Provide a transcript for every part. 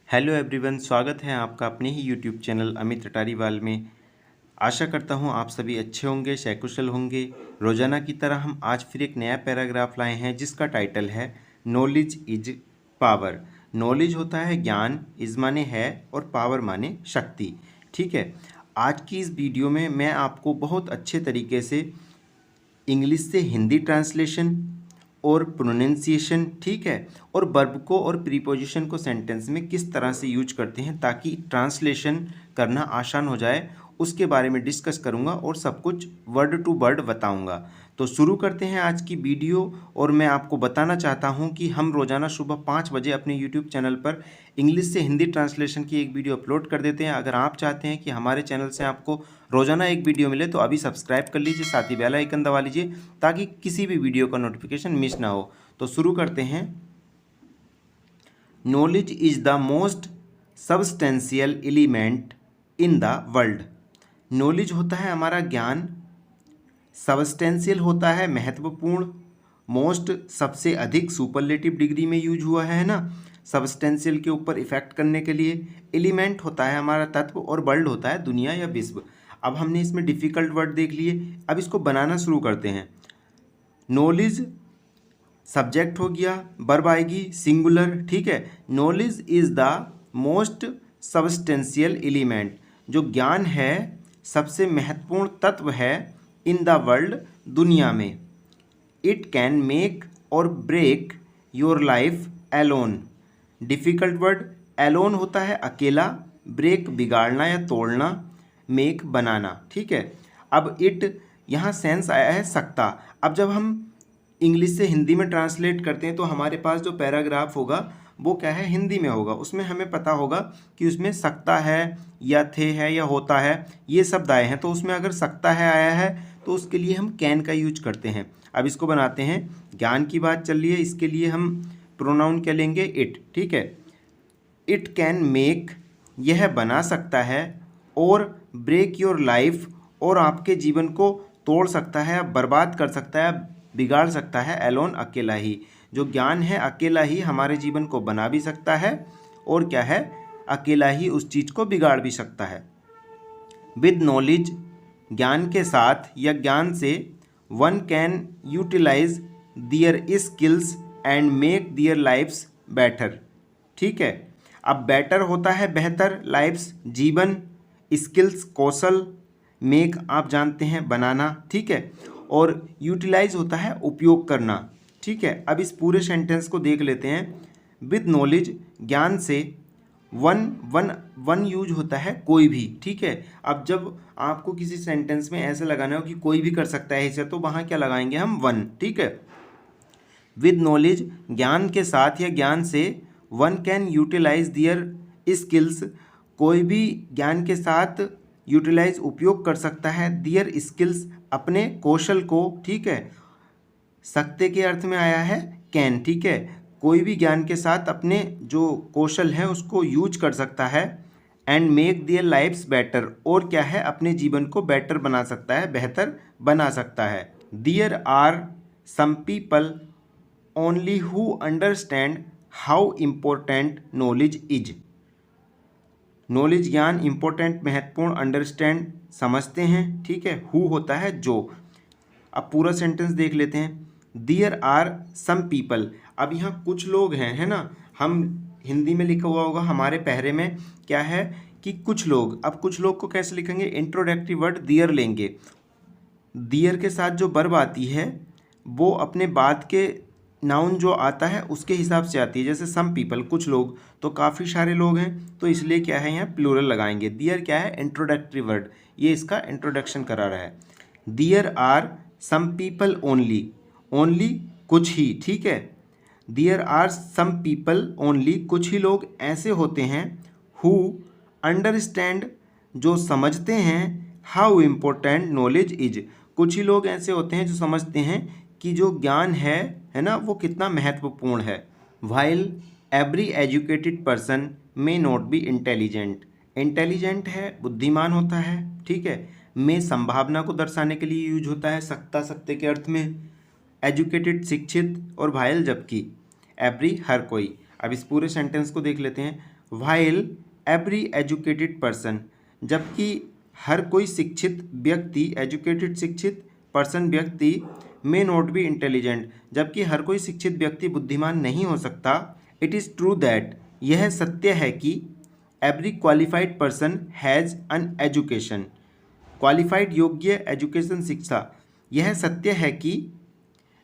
Hello everyone, स्वागत है आपका अपने ही यूट्यूब चैनल अमित अटारीवाल में। आशा करता हूँ आप सभी अच्छे होंगे, सकुशल होंगे। रोजाना की तरह हम आज फिर एक नया पैराग्राफ लाए हैं जिसका टाइटल है नॉलेज इज पावर। नॉलेज होता है ज्ञान, इज माने है और पावर माने शक्ति। ठीक है, आज की इस वीडियो में मैं आपको बहुत अच्छे तरीके से इंग्लिश से हिंदी ट्रांसलेशन और प्रोनाउंसिएशन, ठीक है, और वर्ब को और प्रीपोजिशन को सेंटेंस में किस तरह से यूज करते हैं ताकि ट्रांसलेशन करना आसान हो जाए, उसके बारे में डिस्कस करूंगा और सब कुछ वर्ड टू वर्ड बताऊंगा। तो शुरू करते हैं आज की वीडियो। और मैं आपको बताना चाहता हूं कि हम रोज़ाना सुबह 5 बजे अपने यूट्यूब चैनल पर इंग्लिश से हिंदी ट्रांसलेशन की एक वीडियो अपलोड कर देते हैं। अगर आप चाहते हैं कि हमारे चैनल से आपको रोज़ाना एक वीडियो मिले तो अभी सब्सक्राइब कर लीजिए, साथ ही बेल आइकन दबा लीजिए ताकि किसी भी वीडियो का नोटिफिकेशन मिस ना हो। तो शुरू करते हैं। Knowledge is the most substantial element in the world. Knowledge होता है हमारा ज्ञान, सबस्टेंशियल होता है महत्वपूर्ण, मोस्ट सबसे अधिक सुपरलेटिव डिग्री में यूज हुआ है ना, सबस्टेंशियल के ऊपर इफेक्ट करने के लिए। एलिमेंट होता है हमारा तत्व और वर्ल्ड होता है दुनिया या विश्व। अब हमने इसमें डिफिकल्ट वर्ड देख लिए, अब इसको बनाना शुरू करते हैं। नॉलेज सब्जेक्ट हो गया, वर्ब आएगी सिंगुलर, ठीक है। Knowledge is the most substantial element, जो ज्ञान है सबसे महत्वपूर्ण तत्व है, इन द वर्ल्ड दुनिया में। इट कैन मेक और break your life alone. Difficult word, alone होता है अकेला, ब्रेक बिगाड़ना या तोड़ना, मेक बनाना, ठीक है। अब इट यहाँ सेंस आया है सकता। अब जब हम इंग्लिश से हिंदी में ट्रांसलेट करते हैं तो हमारे पास जो पैराग्राफ होगा वो क्या है, हिंदी में होगा। उसमें हमें पता होगा कि उसमें सकता है या थे है या होता है, ये शब्द आए हैं। तो उसमें अगर सकता है आया है तो उसके लिए हम कैन का यूज करते हैं। अब इसको बनाते हैं। ज्ञान की बात चल रही है, इसके लिए हम प्रोनाउन क्या लेंगे, इट, ठीक है। इट कैन मेक, यह बना सकता है, और ब्रेक योर लाइफ, और आपके जीवन को तोड़ सकता है, बर्बाद कर सकता है, बिगाड़ सकता है, एलोन अकेला ही। जो ज्ञान है अकेला ही हमारे जीवन को बना भी सकता है और क्या है, अकेला ही उस चीज़ को बिगाड़ भी सकता है। विद नॉलेज, ज्ञान के साथ या ज्ञान से, one can utilize their skills and make their lifes better, ठीक है। अब बेटर होता है बेहतर, लाइफ्स जीवन, स्किल्स कौशल, मेक आप जानते हैं बनाना, ठीक है, और यूटिलाइज होता है उपयोग करना, ठीक है। अब इस पूरे सेंटेंस को देख लेते हैं। विद नॉलेज, ज्ञान से, वन वन वन यूज होता है कोई भी, ठीक है। अब जब आपको किसी सेंटेंस में ऐसे लगाना हो कि कोई भी कर सकता है इसे, तो वहाँ क्या लगाएंगे हम, वन, ठीक है। विद नॉलेज, ज्ञान के साथ या ज्ञान से, one can utilize their skills, कोई भी ज्ञान के साथ यूटिलाइज उपयोग कर सकता है, दियर स्किल्स अपने कौशल को, ठीक है। सकते के अर्थ में आया है कैन, ठीक है। कोई भी ज्ञान के साथ अपने जो कौशल है उसको यूज कर सकता है। And make their lifes better, और क्या है, अपने जीवन को बेटर बना सकता है, बेहतर बना सकता है। There are some people only who understand how important knowledge is. Knowledge ज्ञान, इम्पोर्टेंट महत्वपूर्ण, अंडरस्टैंड समझते हैं, ठीक है। हु होता है जो। अब पूरा सेंटेंस देख लेते हैं। दियर आर सम पीपल, अब यहाँ कुछ लोग हैं, है ना। हम हिंदी में लिखा हुआ होगा, हमारे पहरे में क्या है कि कुछ लोग। अब कुछ लोग को कैसे लिखेंगे, इंट्रोडक्टिव वर्ड दियर लेंगे। दियर के साथ जो वर्ब आती है वो अपने बाद के नाउन जो आता है उसके हिसाब से आती है। जैसे सम पीपल, कुछ लोग, तो काफ़ी सारे लोग हैं, तो इसलिए क्या है यहाँ प्लूरल लगाएंगे। दियर क्या है, इंट्रोडक्टरी वर्ड, ये इसका इंट्रोडक्शन करा रहा है। There are some people only, only कुछ ही, ठीक है। There are some people only, कुछ ही लोग ऐसे होते हैं, हु अंडरस्टैंड, जो समझते हैं, हाउ इम्पोर्टेंट नॉलेज इज, कुछ ही लोग ऐसे होते हैं जो समझते हैं कि जो ज्ञान है ना, वो कितना महत्वपूर्ण है। While every educated person may not be intelligent, intelligent है बुद्धिमान होता है, ठीक है। में संभावना को दर्शाने के लिए यूज होता है, सकता सकते के अर्थ में। एजुकेटेड शिक्षित, और वाइल जबकि, एवरी हर कोई। अब इस पूरे सेंटेंस को देख लेते हैं। while every educated person, जबकि हर कोई शिक्षित व्यक्ति, एजुकेटेड शिक्षित पर्सन व्यक्ति, मे नॉट बी इंटेलिजेंट, जबकि हर कोई शिक्षित व्यक्ति बुद्धिमान नहीं हो सकता। इट इज़ ट्रू दैट, यह सत्य है कि every qualified person has an education, qualified योग्य, एजुकेशन शिक्षा, यह सत्य है कि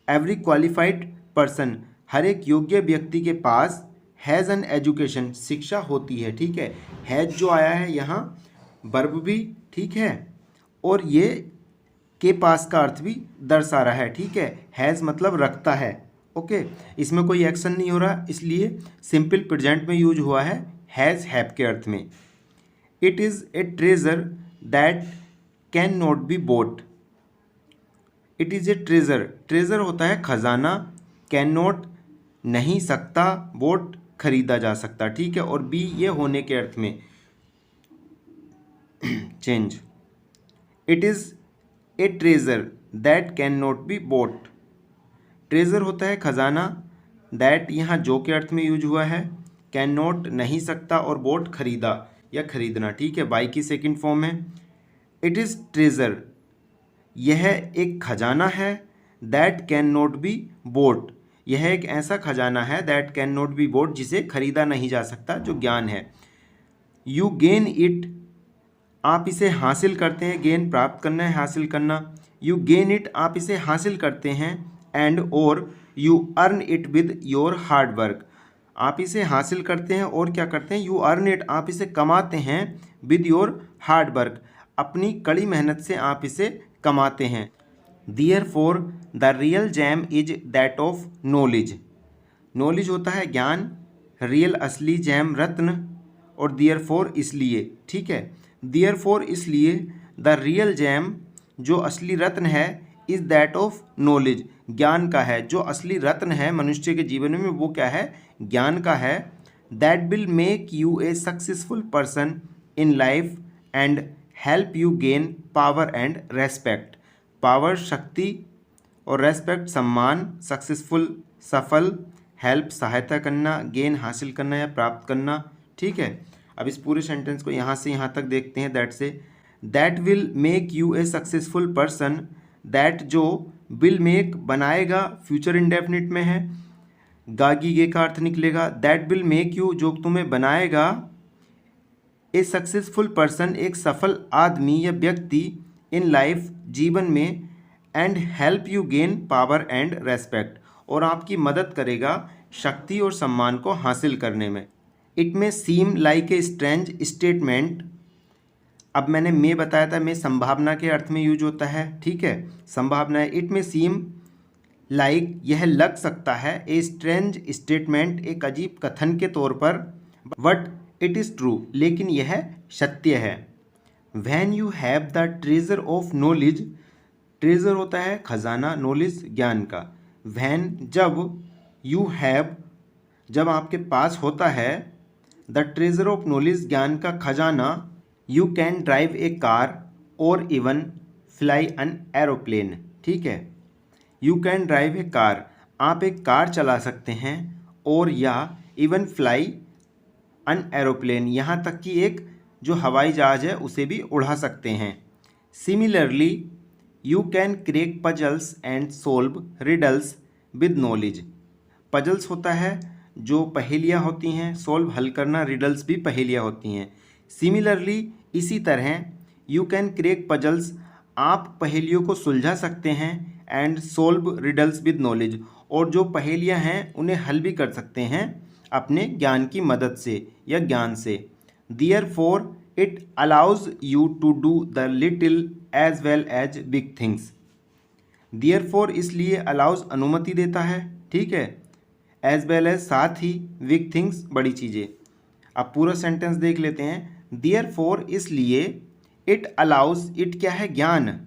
एवरी क्वालिफाइड पर्सन हर एक योग्य व्यक्ति के पास हैज़ एन एजुकेशन शिक्षा होती है। ठीक है, हैज़ जो आया है यहाँ वर्ब भी, ठीक है, और ये के पास का अर्थ भी दर्शा रहा है। ठीक है, हैज़ मतलब रखता है। ओके, इसमें कोई एक्शन नहीं हो रहा, इसलिए सिंपल प्रेजेंट में यूज हुआ है हैज़ हैव के अर्थ में। It is a treasure that can not be boat, it is a treasure, treasure होता है खजाना, कैन नॉट नहीं सकता, बोट खरीदा जा सकता। ठीक है, और बी ये होने के अर्थ में change. It is a treasure that can not be boat, treasure होता है खजाना, दैट यहाँ जो के अर्थ में यूज हुआ है, कैन नॉट नहीं सकता, और बोट खरीदा या खरीदना। ठीक है, बाई की सेकंड फॉर्म है। इट इज़ ट्रेजर, यह एक खजाना है, that can not be boat, यह एक ऐसा खजाना है, that can not be boat, जिसे खरीदा नहीं जा सकता, जो ज्ञान है। यू गेन इट, आप इसे हासिल करते हैं, गेन प्राप्त करना है, हासिल करना। यू गेन इट, आप इसे हासिल करते हैं, एंड और you earn it with your hard work, आप इसे हासिल करते हैं और क्या करते हैं, यू अर्न इट, आप इसे कमाते हैं, विद योर हार्ड वर्क, अपनी कड़ी मेहनत से आप इसे कमाते हैं। Therefore the real jam is that of knowledge, knowledge होता है ज्ञान, रियल असली, जैम रत्न, और देयरफॉर इसलिए। ठीक है, देयरफॉर इसलिए, द रियल जैम जो असली रत्न है, इज दैट ऑफ नॉलेज ज्ञान का है, जो असली रत्न है मनुष्य के जीवन में वो क्या है, ज्ञान का है। That will make U A successful person in life and help you gain power and respect, power शक्ति, और रेस्पेक्ट सम्मान, सक्सेसफुल सफल, हेल्प सहायता करना, गेन हासिल करना या प्राप्त करना। ठीक है, अब इस पूरे सेंटेंस को यहाँ से यहाँ तक देखते हैं। दैट से, that will make U A successful person, that जो विल मेक बनाएगा, फ्यूचर इंडेफिनिट में है, गागी गे का अर्थ निकलेगा, दैट विल मेक यू जो तुम्हें बनाएगा, ए सक्सेसफुल पर्सन एक सफल आदमी या व्यक्ति, इन लाइफ जीवन में, and help you gain power and respect, और आपकी मदद करेगा शक्ति और सम्मान को हासिल करने में। इट में seem like a strange statement, अब मैंने में बताया था, में संभावना के अर्थ में यूज होता है। ठीक है, संभावना है। इट में सीम लाइक यह लग सकता है, ए स्ट्रेंज स्टेटमेंट एक अजीब कथन के तौर पर, बट इट इज़ ट्रू लेकिन यह सत्य है। When you have the treasure of knowledge, treasure होता है खजाना, नॉलेज ज्ञान का। व्हेन जब, यू हैव जब आपके पास होता है, द ट्रेजर ऑफ नॉलेज ज्ञान का खजाना, you can drive A car और इवन फ्लाई एन एरोप्लेन। ठीक है, you can drive A car, आप एक कार चला सकते हैं, और या इवन फ्लाई एन एरोप्लेन, यहाँ तक कि एक जो हवाई जहाज़ है उसे भी उड़ा सकते हैं। Similarly you can crack puzzles and solve riddles with knowledge, puzzles होता है जो पहेलियाँ होती हैं, सोल्व हल करना, रिडल्स भी पहेलियाँ होती हैं। सिमिलरली इसी तरह, यू कैन क्रेक पजल्स, आप पहेलियों को सुलझा सकते हैं, and solve riddles with knowledge, और जो पहेलियाँ हैं उन्हें हल भी कर सकते हैं अपने ज्ञान की मदद से या ज्ञान से। Therefore it allows you to do the little as well as big things, therefore इसलिए, अलाउज अनुमति देता है, ठीक है, एज वेल एज साथ ही, बिग थिंग्स बड़ी चीज़ें। अब पूरा सेंटेंस देख लेते हैं। देयरफॉर इसलिए, इट अलाउज, इट क्या है, ज्ञान,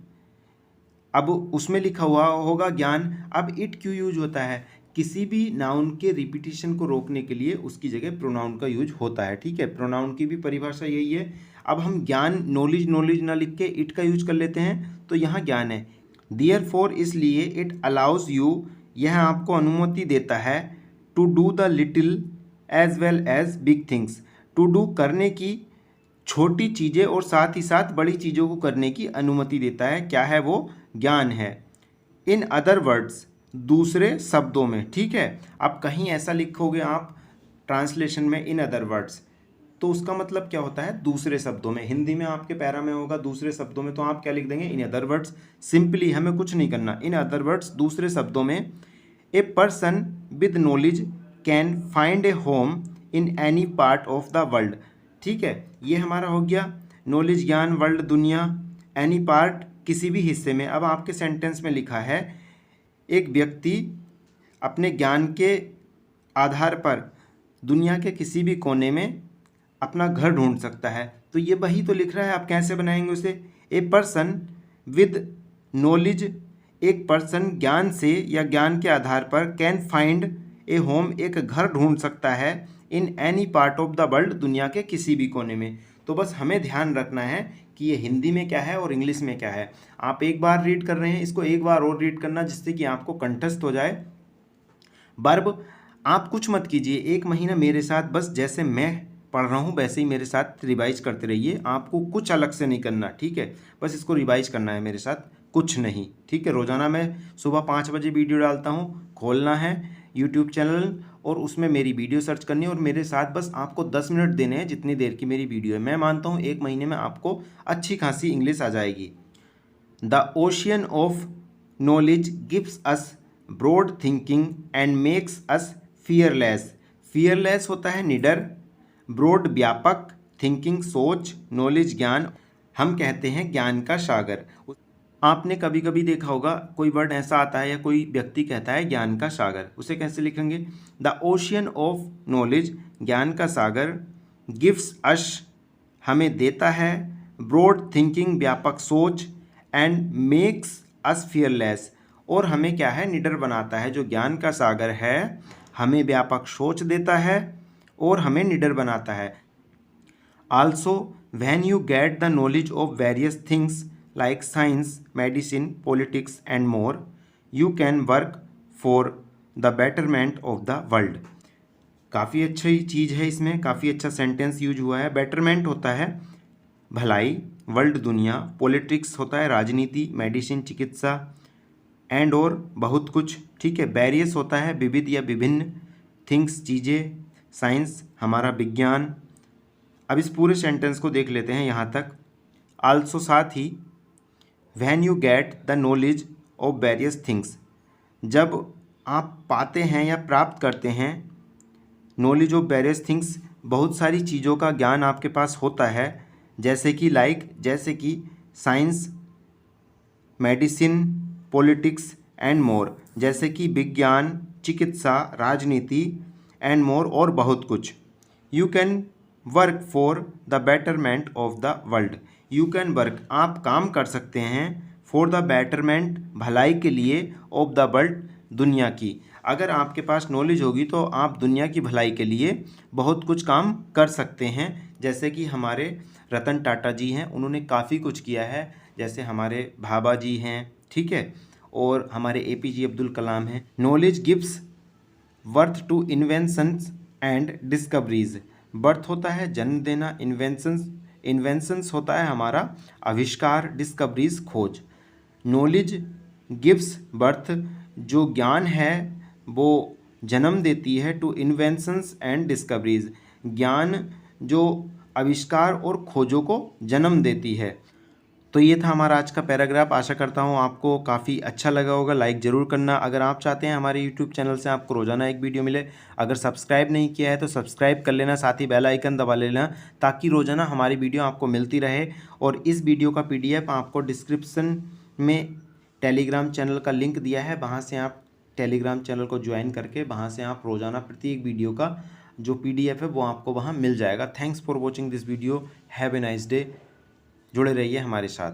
अब उसमें लिखा हुआ होगा ज्ञान। अब इट क्यों यूज होता है, किसी भी नाउन के रिपीटिशन को रोकने के लिए उसकी जगह प्रोनाउन का यूज होता है। ठीक है, प्रोनाउन की भी परिभाषा यही है। अब हम ज्ञान, नॉलेज, नॉलेज ना लिख के इट का यूज कर लेते हैं, तो यहाँ ज्ञान है। देयरफॉर इसलिए, इट अलाउज यू, यह आपको अनुमति देता है, to do the little as well as big things, to do करने की, छोटी चीज़ें और साथ ही साथ बड़ी चीज़ों को करने की अनुमति देता है। क्या है वो? ज्ञान है। इन अदर वर्ड्स, दूसरे शब्दों में, ठीक है। अब कहीं ऐसा लिखोगे आप ट्रांसलेशन में इन अदर वर्ड्स, तो उसका मतलब क्या होता है? दूसरे शब्दों में। हिंदी में आपके पैरा में होगा दूसरे शब्दों में, तो आप क्या लिख देंगे? In other words. सिंपली हमें कुछ नहीं करना, इन अदर वर्ड्स दूसरे शब्दों में, a person with knowledge can find A home in any part of the world. ठीक है, ये हमारा हो गया नॉलेज, ज्ञान, वर्ल्ड, दुनिया, एनी पार्ट, किसी भी हिस्से में। अब आपके सेंटेंस में लिखा है एक व्यक्ति अपने ज्ञान के आधार पर दुनिया के किसी भी कोने में अपना घर ढूंढ सकता है। तो ये वही तो लिख रहा है, आप कैसे बनाएंगे उसे? ए पर्सन विद नॉलेज, एक पर्सन ज्ञान से या ज्ञान के आधार पर, कैन फाइंड ए होम, एक घर ढूंढ सकता है, in any part of the world, दुनिया के किसी भी कोने में। तो बस हमें ध्यान रखना है कि ये हिंदी में क्या है और इंग्लिश में क्या है। आप एक बार रीड कर रहे हैं, इसको एक बार और रीड करना, जिससे कि आपको कंठस्थ हो जाए। वर्ब, आप कुछ मत कीजिए, एक महीना मेरे साथ बस जैसे मैं पढ़ रहा हूँ वैसे ही मेरे साथ रिवाइज करते रहिए। आपको कुछ अलग से नहीं करना, ठीक है। बस इसको रिवाइज करना है मेरे साथ, कुछ नहीं, ठीक है। रोज़ाना मैं सुबह 5 बजे वीडियो डालता हूँ, खोलना है यूट्यूब चैनल और उसमें मेरी वीडियो सर्च करनी है और मेरे साथ बस आपको 10 मिनट देने हैं, जितनी देर की मेरी वीडियो है। मैं मानता हूँ 1 महीने में आपको अच्छी खासी इंग्लिश आ जाएगी। The ocean of knowledge gives us broad thinking and makes us fearless. Fearless होता है निडर, ब्रॉड व्यापक, थिंकिंग सोच, नॉलेज ज्ञान, हम कहते हैं ज्ञान का सागर। आपने कभी कभी देखा होगा कोई वर्ड ऐसा आता है या कोई व्यक्ति कहता है ज्ञान का सागर, उसे कैसे लिखेंगे? द ओशियन ऑफ नॉलेज, ज्ञान का सागर, गिव्स अस, हमें देता है, ब्रॉड थिंकिंग, व्यापक सोच, एंड मेक्स अस फियरलेस, और हमें क्या है? निडर बनाता है। जो ज्ञान का सागर है हमें व्यापक सोच देता है और हमें निडर बनाता है। Also when you get the knowledge of various things like science, medicine, politics and more, you can work for the betterment of the world. काफ़ी अच्छी चीज़ है, इसमें काफ़ी अच्छा सेंटेंस यूज हुआ है। बेटरमेंट होता है भलाई, वर्ल्ड दुनिया, पॉलिटिक्स होता है राजनीति, मेडिसिन चिकित्सा, एंड और बहुत कुछ, ठीक है। वेरियस होता है विविध या विभिन्न, थिंग्स चीज़ें, साइंस हमारा विज्ञान। अब इस पूरे सेंटेंस को देख लेते हैं यहाँ तक। आल्सो, साथ ही, when you get the knowledge of various things, जब आप पाते हैं या प्राप्त करते हैं नॉलेज ऑफ वेरियस थिंग्स, बहुत सारी चीज़ों का ज्ञान आपके पास होता है, जैसे कि जैसे कि science, medicine, politics and more, जैसे कि विज्ञान, चिकित्सा, राजनीति, एंड मोर, और बहुत कुछ। You can work for the betterment of the world, you can work, आप काम कर सकते हैं, फॉर द बेटरमेंट, भलाई के लिए, ऑफ द वर्ल्ड, दुनिया की। अगर आपके पास नॉलेज होगी तो आप दुनिया की भलाई के लिए बहुत कुछ काम कर सकते हैं। जैसे कि हमारे रतन टाटा जी हैं, उन्होंने काफ़ी कुछ किया है, जैसे हमारे भाभा जी हैं, ठीक है, और हमारे APJ अब्दुल कलाम हैं। Knowledge gives worth to inventions and discoveries, birth होता है जन्म देना, इन्वेंशंस होता है हमारा आविष्कार, डिस्कवरीज खोज। नॉलेज गिव्स बर्थ, जो ज्ञान है वो जन्म देती है, टू इन्वेंशंस एंड डिस्कवरीज, ज्ञान जो आविष्कार और खोजों को जन्म देती है। तो ये था हमारा आज का पैराग्राफ। आशा करता हूँ आपको काफ़ी अच्छा लगा होगा। लाइक ज़रूर करना। अगर आप चाहते हैं हमारे यूट्यूब चैनल से आपको रोज़ाना एक वीडियो मिले, अगर सब्सक्राइब नहीं किया है तो सब्सक्राइब कर लेना, साथ ही बेल आइकन दबा लेना, ताकि रोज़ाना हमारी वीडियो आपको मिलती रहे। और इस वीडियो का PDF आपको डिस्क्रिप्शन में टेलीग्राम चैनल का लिंक दिया है, वहाँ से आप टेलीग्राम चैनल को ज्वाइन करके वहाँ से आप रोज़ाना प्रत्येक वीडियो का जो PDF है वो आपको वहाँ मिल जाएगा। Thanks for watching this video. Have a nice day. जुड़े रहिए हमारे साथ।